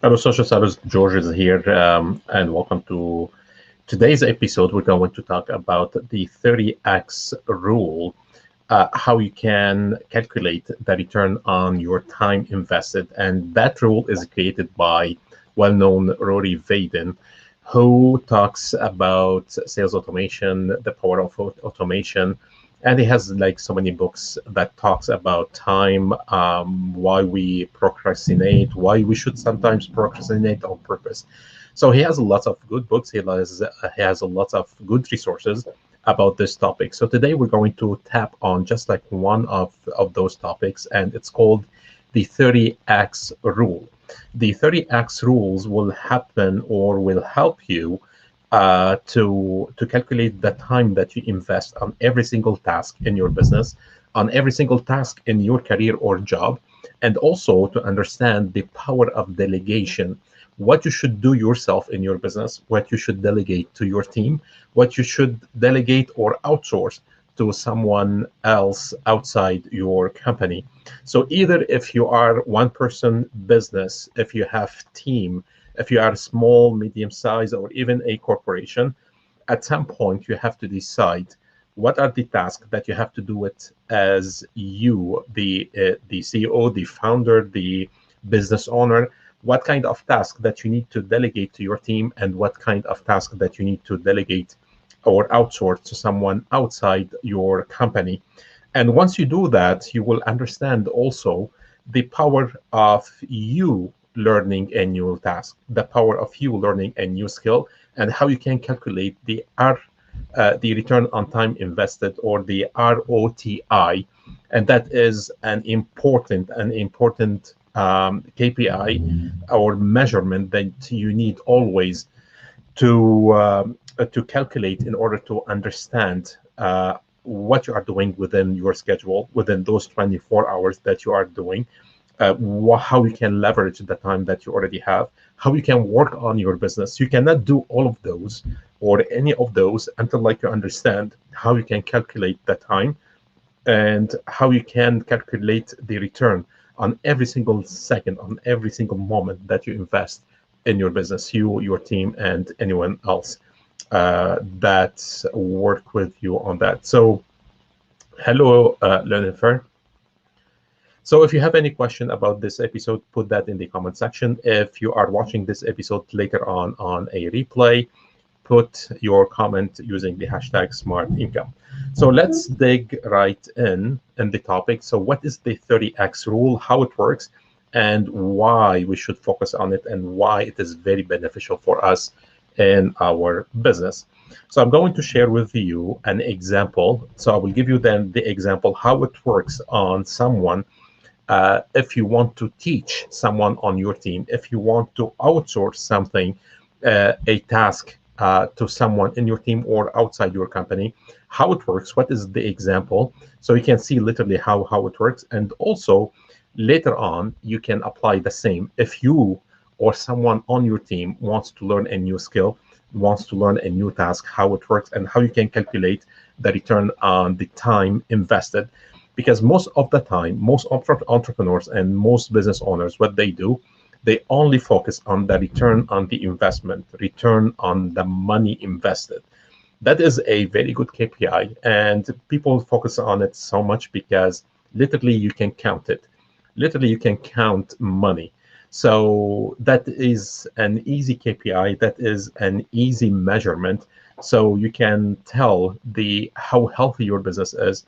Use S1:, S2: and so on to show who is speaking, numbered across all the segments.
S1: Hello, social sellers. George is here, and welcome to today's episode. We're going to talk about the 30x rule, how you can calculate the return on your time invested. And that rule is created by well-known Rory Vaden, who talks about sales automation, the power of automation, and he has like so many books that talks about time, why we procrastinate, why we should sometimes procrastinate on purpose. So he has lots of good books. He has a lot of good resources about this topic. So today we're going to tap on just like one of those topics, and it's called the 30x rule. The 30x rules will happen or will help you to calculate the time that you invest on every single task in your business, on every single task in your career or job, and also to understand the power of delegation. What you should do yourself in your business, what you should delegate to your team, what you should delegate or outsource to someone else outside your company. So either if you are one person business, if you have team, if you are small, medium size, or even a corporation, at some point you have to decide what are the tasks that you have to do it as you, the CEO, the founder, the business owner. What kind of task that you need to delegate to your team, and what kind of task that you need to delegate or outsource to someone outside your company. And once you do that, you will understand also the power of you learning a new task, the power of you learning a new skill, and how you can calculate the return on time invested, or the ROTI, and that is an important KPI or measurement that you need always to calculate in order to understand what you are doing within your schedule, within those 24 hours that you are doing, how you can leverage the time that you already have, how you can work on your business. You cannot do all of those or any of those until like you understand how you can calculate the time and how you can calculate the return on every single second, on every single moment that you invest in your business, you, your team, and anyone else that work with you on that. So, hello, Jennifer. So if you have any question about this episode, put that in the comment section. If you are watching this episode later on a replay, put your comment using the hashtag smart income. So let's dig right in the topic. So what is the 30x rule, how it works, and why we should focus on it, and why it is very beneficial for us in our business. So I'm going to share with you an example. So I will give you then the example how it works on someone. If you want to teach someone on your team, if you want to outsource something, a task to someone in your team or outside your company, how it works, what is the example, so you can see literally how it works. And also later on, you can apply the same if you or someone on your team wants to learn a new skill, wants to learn a new task, how it works, and how you can calculate the return on the time invested. Because most of the time, most entrepreneurs and most business owners, what they do, they only focus on the return on the investment, return on the money invested. That is a very good KPI, and people focus on it so much because literally you can count it. Literally, you can count money. So that is an easy KPI. That is an easy measurement. So you can tell the how healthy your business is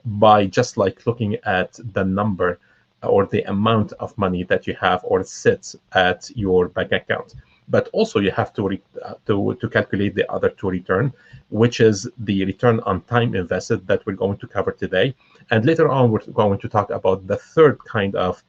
S1: by just like looking at the number or the amount of money that you have or sits at your bank account. But also you have to calculate the other two return, which is the return on time invested that we're going to cover today. And later on, we're going to talk about the third kind of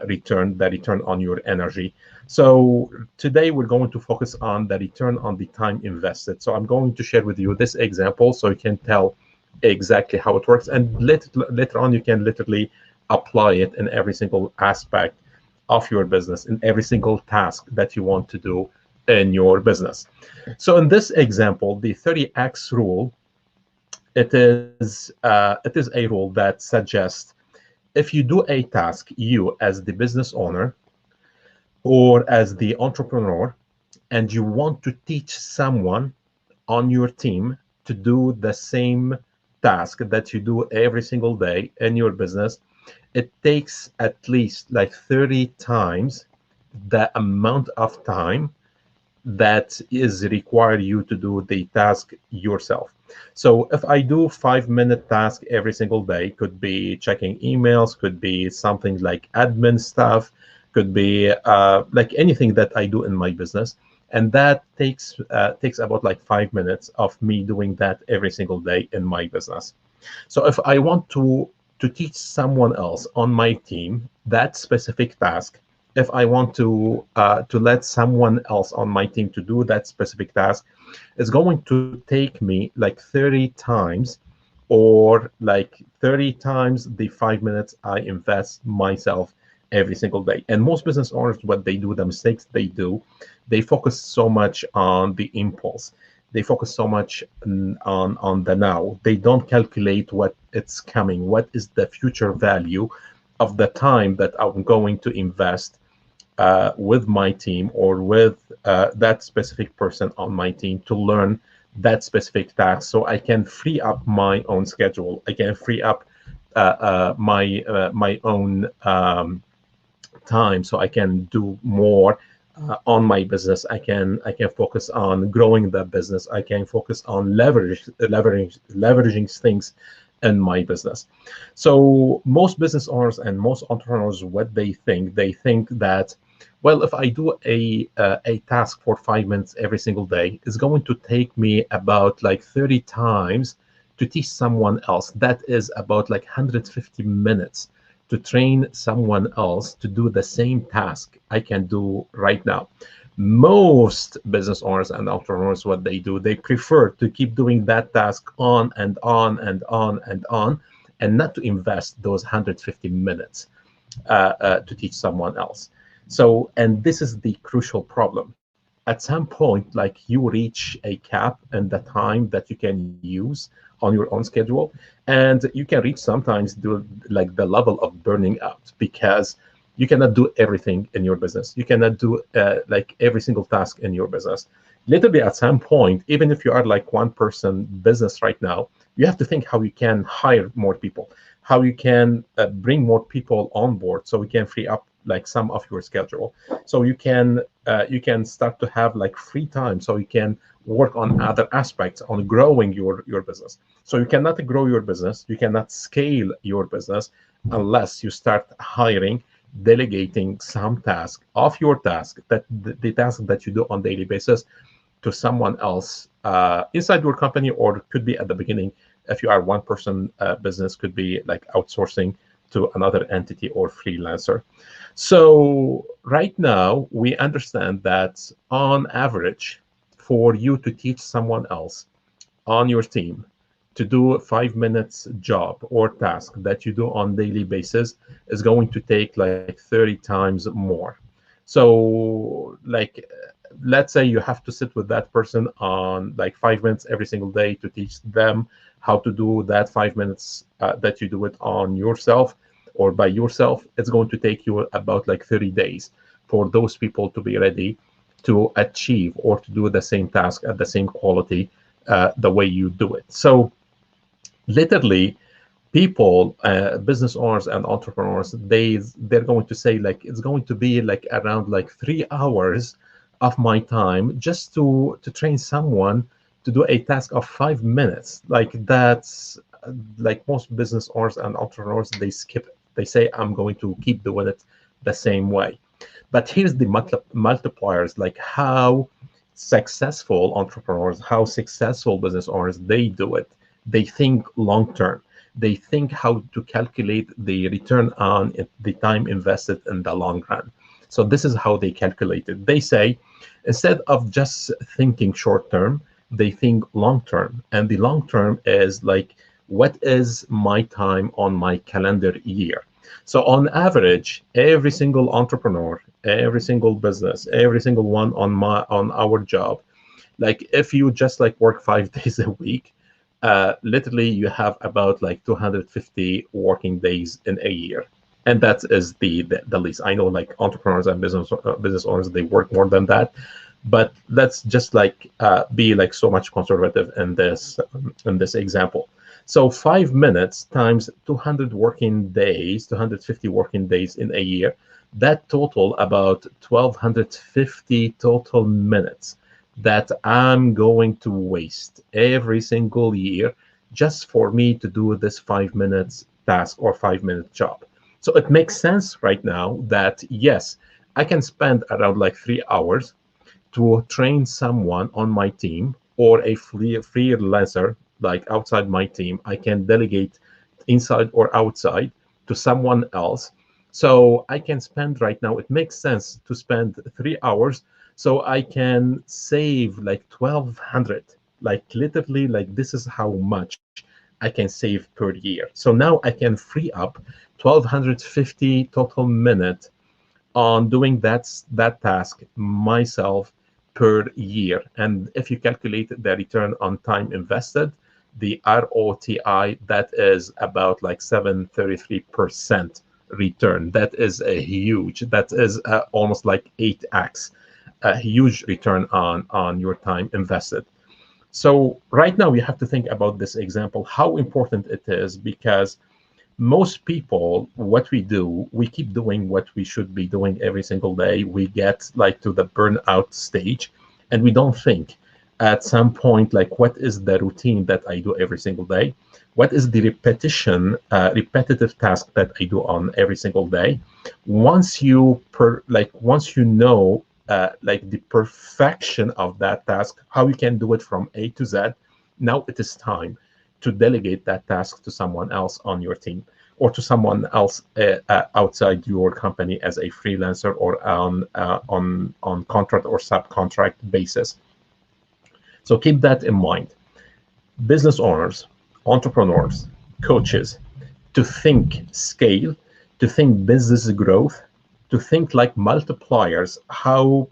S1: return, the return on your energy. So today we're going to focus on the return on the time invested. So I'm going to share with you this example so you can tell exactly how it works. And later on, you can literally apply it in every single aspect of your business, in every single task that you want to do in your business. So in this example, the 30x rule, it is a rule that suggests if you do a task, you as the business owner, or as the entrepreneur, and you want to teach someone on your team to do the same task that you do every single day in your business, it takes at least like 30 times the amount of time that is require you to do the task yourself. So if I do 5 minute task every single day, could be checking emails, could be something like admin stuff, could be like anything that I do in my business, and that takes about like 5 minutes of me doing that every single day in my business. So if I want to teach someone else on my team that specific task, if I want to let someone else on my team to do that specific task, it's going to take me like 30 times, or like 30 times the 5 minutes I invest myself every single day. And most business owners, what they do, the mistakes they do, they focus so much on the impulse. They focus so much on the now. They don't calculate what it's coming, what is the future value of the time that I'm going to invest with my team, or with that specific person on my team, to learn that specific task, so I can free up my own schedule. I can free up my own time, so I can do more on my business. I can focus on growing that business. I can focus on leveraging things in my business. So most business owners and most entrepreneurs, what they think that, well, if I do a task for 5 minutes every single day, it's going to take me about like 30 times to teach someone else. That is about like 150 minutes to train someone else to do the same task I can do right now. Most business owners and entrepreneurs, what they do, they prefer to keep doing that task on and on and on and on, and not to invest those 150 minutes to teach someone else. So, and this is the crucial problem. At some point, like, you reach a cap in the time that you can use on your own schedule, and you can reach sometimes like the level of burning out, because you cannot do everything in your business. You cannot do like every single task in your business. Literally, at some point, even if you are like one person business right now, you have to think how you can hire more people, how you can bring more people on board, so we can free up like some of your schedule, so you can start to have like free time, so you can work on other aspects on growing your business. So you cannot grow your business, you cannot scale your business unless you start hiring, delegating some task of your task, that the task that you do on daily basis, to someone else inside your company, or it could be at the beginning, if you are one person business, could be like outsourcing to another entity or freelancer. So right now we understand that on average, for you to teach someone else on your team to do a 5 minutes job or task that you do on daily basis, is going to take like 30 times more. So like, let's say you have to sit with that person on like 5 minutes every single day to teach them how to do that 5 minutes that you do it on yourself or by yourself. It's going to take you about like 30 days for those people to be ready to achieve or to do the same task at the same quality the way you do it. So literally, people, business owners and entrepreneurs, they're going to say like, it's going to be like around like 3 hours of my time just to train someone to do a task of 5 minutes. Like, that's like, most business owners and entrepreneurs, they skip it. They say, I'm going to keep doing it the same way. But here's the multipliers, like how successful entrepreneurs, how successful business owners, they do it. They think long term. They think how to calculate the return on the time invested in the long run. So this is how they calculate it. They say, instead of just thinking short term, they think long term. And the long term is like, what is my time on my calendar year? So on average, every single entrepreneur, every single business, every single one on our job, like, if you just like work 5 days a week, literally you have about like 250 working days in a year. And that is the least. I know like entrepreneurs and business owners, they work more than that, but let's just like be like so much conservative in this example. So 5 minutes times 200 working days, 250 working days in a year, that total about 1250 total minutes that I'm going to waste every single year just for me to do this 5 minutes task or 5 minute job. So it makes sense right now that yes, I can spend around like 3 hours to train someone on my team or a freelancer like outside my team. I can delegate inside or outside to someone else. So I can spend right now, it makes sense to spend 3 hours so I can save like 1200, like literally like this is how much I can save per year. So now I can free up 1250 total minutes on doing that task myself per year. And if you calculate the return on time invested, the ROTI, that is about like 733% return. That is a huge, that is almost like 8x, a huge return on your time invested. So right now you have to think about this example, how important it is, because most people, what we do, we keep doing what we should be doing every single day. We get like to the burnout stage, and we don't think at some point like, what is the routine that I do every single day? What is the repetitive task that I do on every single day? Once you know like the perfection of that task, how you can do it from A to Z, now it is time to delegate that task to someone else on your team or to someone else outside your company as a freelancer or on contract or subcontract basis. So keep that in mind. Business owners, entrepreneurs, coaches, to think scale, to think business growth, to think like multipliers, how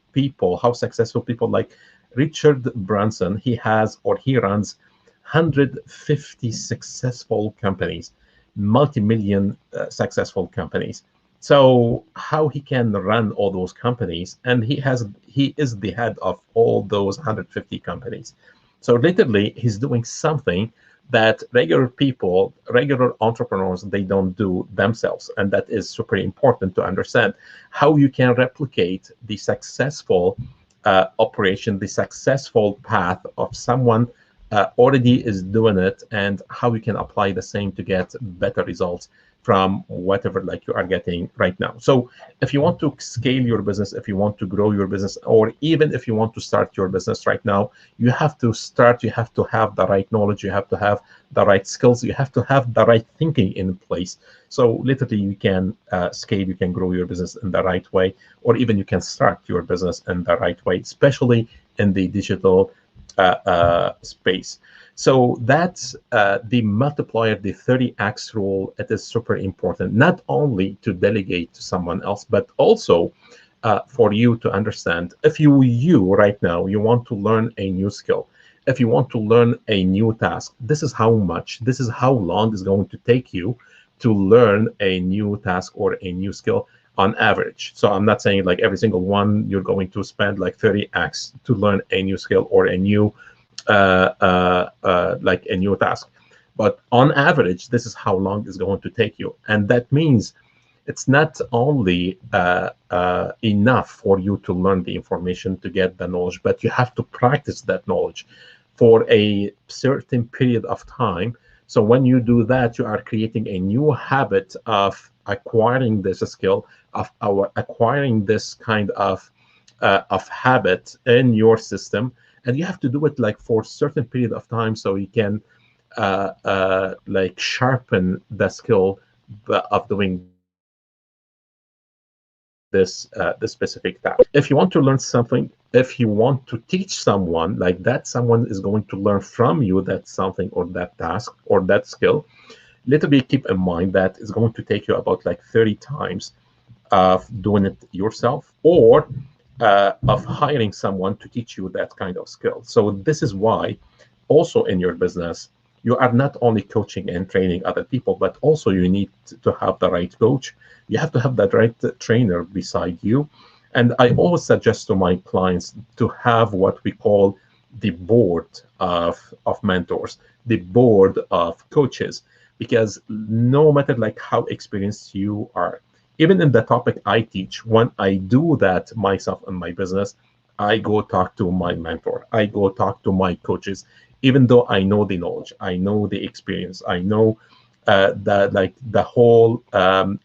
S1: successful people like Richard Branson, he runs 150 successful companies, multi-million successful companies. So how he can run all those companies, and he is the head of all those 150 companies. So literally, he's doing something that regular people, regular entrepreneurs, they don't do themselves. And that is super important to understand how you can replicate the successful operation, the successful path of someone already is doing it, and how you can apply the same to get better results from whatever like you are getting right now. So if you want to scale your business, if you want to grow your business, or even if you want to start your business right now, you have to have the right knowledge, you have to have the right skills, you have to have the right thinking in place. So literally you can scale, you can grow your business in the right way, or even you can start your business in the right way, especially in the digital space. So that's the multiplier, the 30x rule. It is super important, not only to delegate to someone else, but also for you to understand, if you right now, you want to learn a new skill, if you want to learn a new task, this is how long it's going to take you to learn a new task or a new skill on average. So I'm not saying like every single one you're going to spend like 30x to learn a new skill or a new like a new task, but on average this is how long it's going to take you. And that means it's not only enough for you to learn the information, to get the knowledge, but you have to practice that knowledge for a certain period of time. So when you do that, you are creating a new habit of acquiring this skill, of acquiring this kind of habit in your system. And you have to do it like for a certain period of time, so you can like sharpen the skill of doing this specific task. If you want to learn something, if you want to teach someone, like that someone is going to learn from you that something or that task or that skill, literally keep in mind that it's going to take you about like 30 times of doing it yourself, or of hiring someone to teach you that kind of skill. So this is why also in your business, you are not only coaching and training other people, but also you need to have the right coach. You have to have the right trainer beside you. And I always suggest to my clients to have what we call the board of mentors, the board of coaches, because no matter like how experienced you are, even in the topic I teach, when I do that myself in my business, I go talk to my mentor, I go talk to my coaches, even though I know the knowledge, I know the experience, I know the whole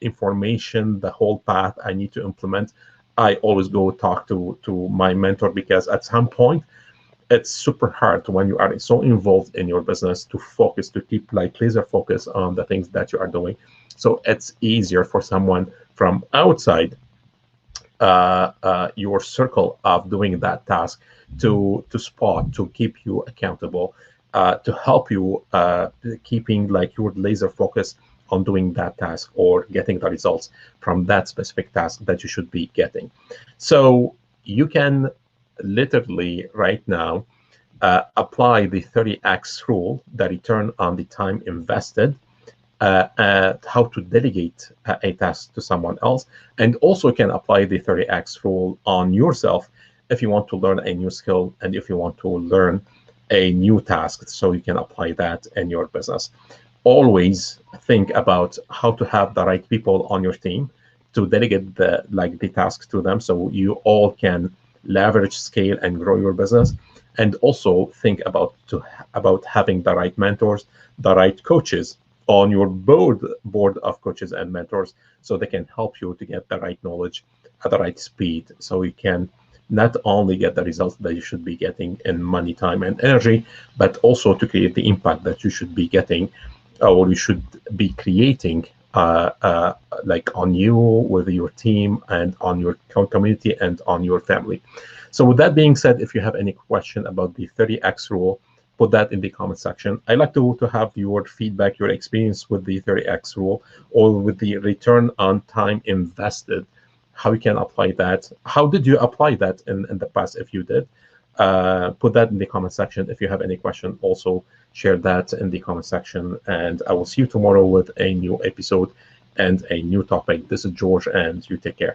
S1: information, the whole path I need to implement. I always go talk to my mentor, because at some point it's super hard when you are so involved in your business to focus, to keep like laser focus on the things that you are doing. So it's easier for someone from outside your circle of doing that task to spot, to keep you accountable, to help you keeping like your laser focus on doing that task or getting the results from that specific task that you should be getting. So you can literally right now apply the 30x rule, the return on the time invested, how to delegate a task to someone else, and also can apply the 30x rule on yourself if you want to learn a new skill and if you want to learn a new task, so you can apply that in your business. Always think about how to have the right people on your team to delegate the tasks to them, so you all can leverage, scale, and grow your business. And also think about having the right mentors, the right coaches on your board of coaches and mentors, so they can help you to get the right knowledge at the right speed, so you can not only get the results that you should be getting in money, time, and energy, but also to create the impact that you should be getting, or you should be creating, like on you, with your team, and on your community, and on your family. So with that being said, if you have any question about the 30x rule, put that in the comment section. I like to have your feedback, your experience with the 30x rule, or with the return on time invested, how you can apply that. How did you apply that in the past, if you did? Put that in the comment section. If you have any question, also share that in the comment section. And I will see you tomorrow with a new episode and a new topic. This is George, and you take care.